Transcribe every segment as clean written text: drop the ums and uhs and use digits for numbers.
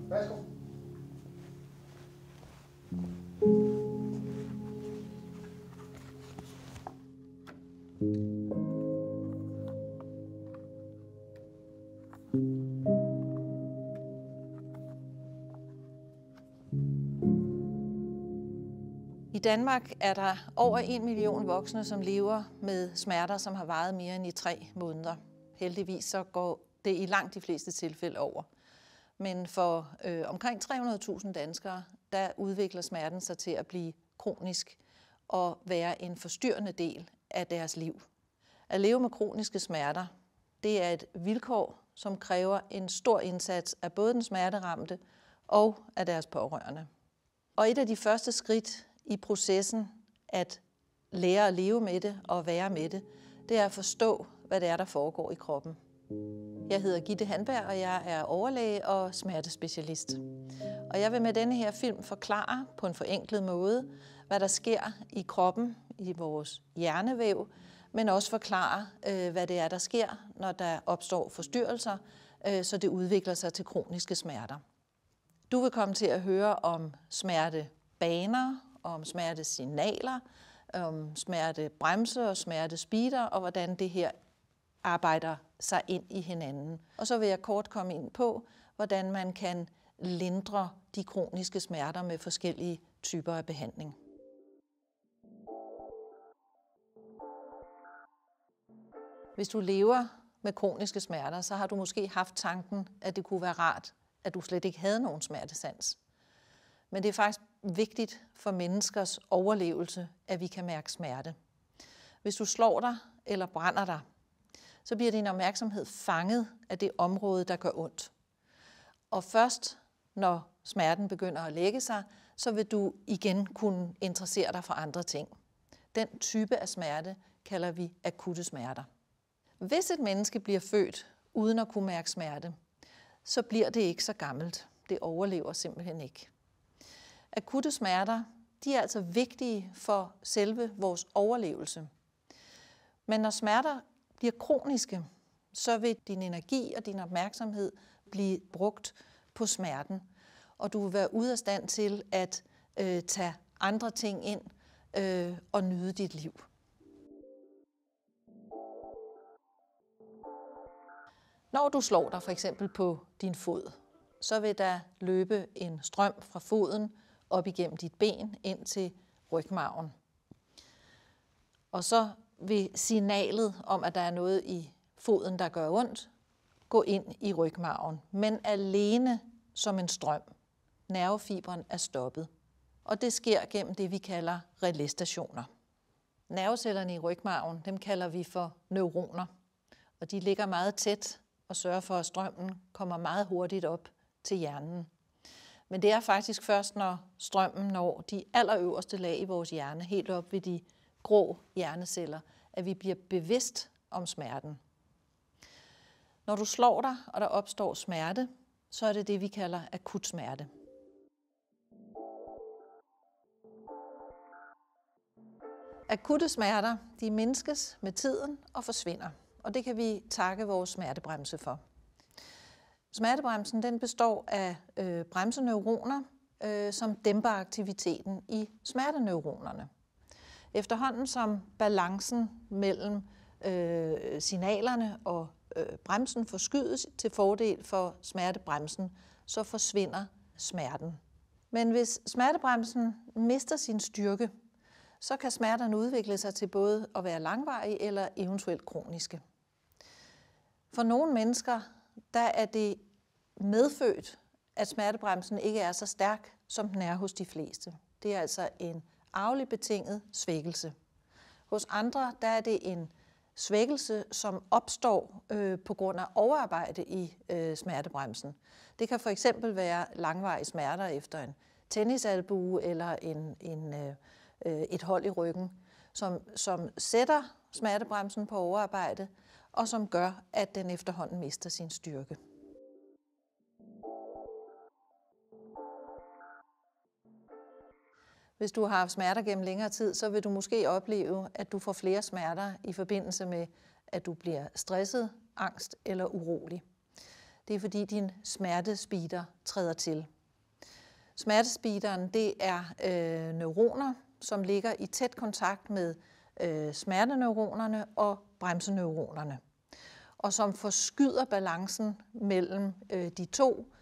Værsgo. I Danmark er der over 1 million voksne, som lever med smerter, som har varet mere end i 3 måneder. Heldigvis så går det i langt de fleste tilfælde over. Men for omkring 300.000 danskere, der udvikler smerten sig til at blive kronisk og være en forstyrrende del af deres liv. At leve med kroniske smerter, det er et vilkår, som kræver en stor indsats af både den smerteramte og af deres pårørende. Og et af de første skridt i processen at lære at leve med det og være med det, det er at forstå, hvad det er, der foregår i kroppen. Jeg hedder Gitte Handberg, og jeg er overlæge og smertespecialist. Og jeg vil med denne her film forklare på en forenklet måde, hvad der sker i kroppen, i vores hjernevæv, men også forklare, hvad det er, der sker, når der opstår forstyrrelser, så det udvikler sig til kroniske smerter. Du vil komme til at høre om smertebaner, om smertesignaler, om smertebremse og smertespeeder, og hvordan det her arbejder sig ind i hinanden. Og så vil jeg kort komme ind på, hvordan man kan lindre de kroniske smerter med forskellige typer af behandling. Hvis du lever med kroniske smerter, så har du måske haft tanken, at det kunne være rart, at du slet ikke havde nogen smertesans. Men det er faktisk vigtigt for menneskers overlevelse, at vi kan mærke smerte. Hvis du slår dig eller brænder dig, så bliver din opmærksomhed fanget af det område, der gør ondt. Og først når smerten begynder at lægge sig, så vil du igen kunne interessere dig for andre ting. Den type af smerte kalder vi akutte smerter. Hvis et menneske bliver født uden at kunne mærke smerte, så bliver det ikke så gammelt. Det overlever simpelthen ikke. Akutte smerter, de er altså vigtige for selve vores overlevelse. Men når smerter bliver kroniske, så vil din energi og din opmærksomhed blive brugt på smerten, og du vil være ude af stand til at tage andre ting ind og nyde dit liv. Når du slår dig for eksempel på din fod, så vil der løbe en strøm fra foden op igennem dit ben ind til rygmarven. Og så vil signalet om, at der er noget i foden, der gør ondt, gå ind i rygmarven, men alene som en strøm. Nervefiberen er stoppet. Og det sker gennem det, vi kalder relæstationer. Nervecellerne i rygmarven, dem kalder vi for neuroner, og de ligger meget tæt og sørger for, at strømmen kommer meget hurtigt op til hjernen. Men det er faktisk først, når strømmen når de allerøverste lag i vores hjerne, helt op ved de grå hjerneceller, at vi bliver bevidst om smerten. Når du slår dig, og der opstår smerte, så er det det, vi kalder akut smerte. Akutte smerter, de mindskes med tiden og forsvinder, og det kan vi takke vores smertebremse for. Smertebremsen den består af bremseneuroner, som dæmper aktiviteten i smerteneuronerne. Efterhånden som balancen mellem signalerne og bremsen forskydes til fordel for smertebremsen, så forsvinder smerten. Men hvis smertebremsen mister sin styrke, så kan smerterne udvikle sig til både at være langvarige eller eventuelt kroniske. For nogle mennesker, der er det medfødt, at smertebremsen ikke er så stærk, som den er hos de fleste. Det er altså en arveligt betinget svækkelse. Hos andre, der er det en svækkelse, som opstår på grund af overarbejde i smertebremsen. Det kan for eksempel være langvarige smerter efter en tennisalbue eller et hold i ryggen, som sætter smertebremsen på overarbejde, og som gør, at den efterhånden mister sin styrke. Hvis du har haft smerter gennem længere tid, så vil du måske opleve, at du får flere smerter i forbindelse med, at du bliver stresset, angst eller urolig. Det er fordi din smertespeeder træder til. Smertespeederen, det er neuroner, som ligger i tæt kontakt med smerteneuronerne og bremseneuronerne, og som forskyder balancen mellem de to,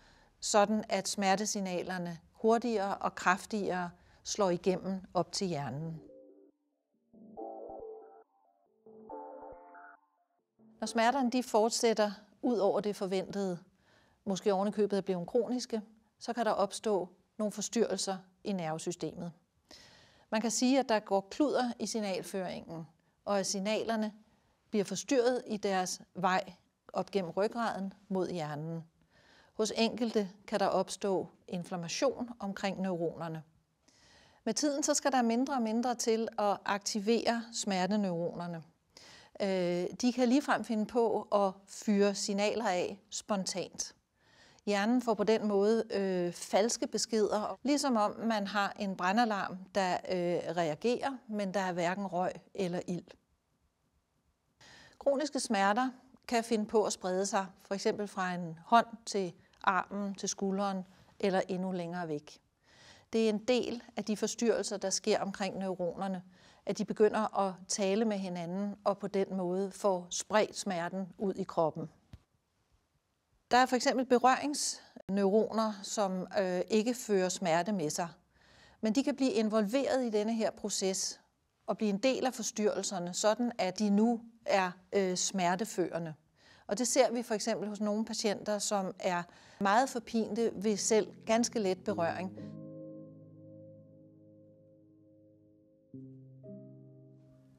sådan at smertesignalerne hurtigere og kraftigere slår igennem op til hjernen. Når smerterne de fortsætter ud over det forventede, måske oven i købet er blevet kroniske, så kan der opstå nogle forstyrrelser i nervesystemet. Man kan sige, at der går kludder i signalføringen, og at signalerne bliver forstyrret i deres vej op gennem ryggraden mod hjernen. Hos enkelte kan der opstå inflammation omkring neuronerne. Med tiden så skal der mindre og mindre til at aktivere smerteneuronerne. De kan ligefrem finde på at fyre signaler af spontant. Hjernen får på den måde falske beskeder, ligesom om man har en brandalarm, der reagerer, men der er hverken røg eller ild. Kroniske smerter kan finde på at sprede sig, f.eks. fra en hånd til armen, til skulderen eller endnu længere væk. Det er en del af de forstyrrelser, der sker omkring neuronerne, at de begynder at tale med hinanden og på den måde får spredt smerten ud i kroppen. Der er f.eks. berøringsneuroner, som ikke fører smerte med sig, men de kan blive involveret i denne her proces og blive en del af forstyrrelserne, sådan at de nu er smerteførende. Og det ser vi for eksempel hos nogle patienter, som er meget forpinte ved selv ganske let berøring.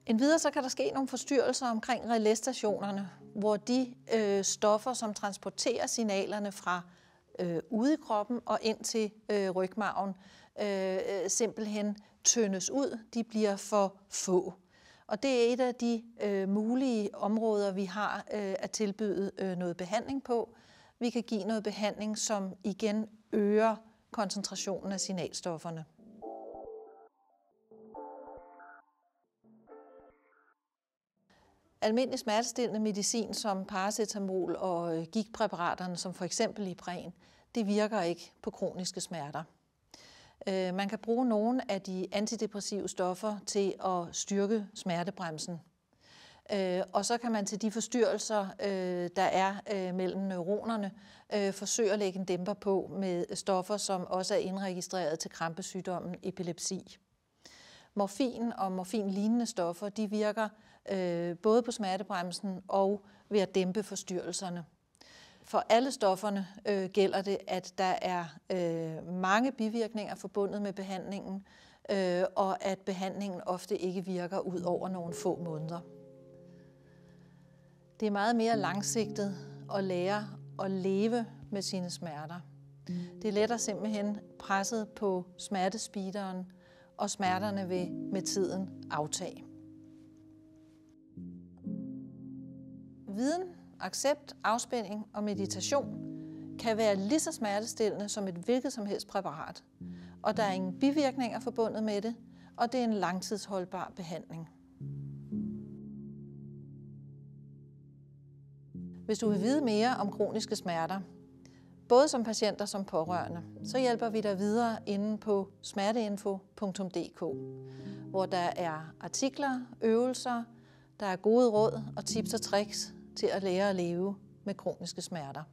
Endvidere så kan der ske nogle forstyrrelser omkring relæstationerne, hvor de stoffer, som transporterer signalerne fra ude i kroppen og ind til rygmarven, simpelthen tyndes ud. De bliver for få. Og det er et af de mulige områder, vi har at tilbyde noget behandling på. Vi kan give noget behandling, som igen øger koncentrationen af signalstofferne. Almindelig smertestillende medicin som paracetamol og gigtpræparaterne, som for eksempel Ipren, det virker ikke på kroniske smerter. Man kan bruge nogle af de antidepressive stoffer til at styrke smertebremsen. Og så kan man til de forstyrrelser, der er mellem neuronerne, forsøge at lægge en dæmper på med stoffer, som også er indregistreret til krampesygdommen epilepsi. Morfin og morfinlignende stoffer, de virker både på smertebremsen og ved at dæmpe forstyrrelserne. For alle stofferne gælder det, at der er mange bivirkninger forbundet med behandlingen, og at behandlingen ofte ikke virker ud over nogle få måneder. Det er meget mere langsigtet at lære at leve med sine smerter. Det letter simpelthen presset på smertespeederen, og smerterne vil med tiden aftage. Viden, accept, afspænding og meditation kan være lige så smertestillende som et hvilket som helst præparat. Og der er ingen bivirkninger forbundet med det, og det er en langtidsholdbar behandling. Hvis du vil vide mere om kroniske smerter, både som patient og som pårørende, så hjælper vi dig videre inde på smerteinfo.dk, hvor der er artikler, øvelser, der er gode råd og tips og tricks til at lære at leve med kroniske smerter.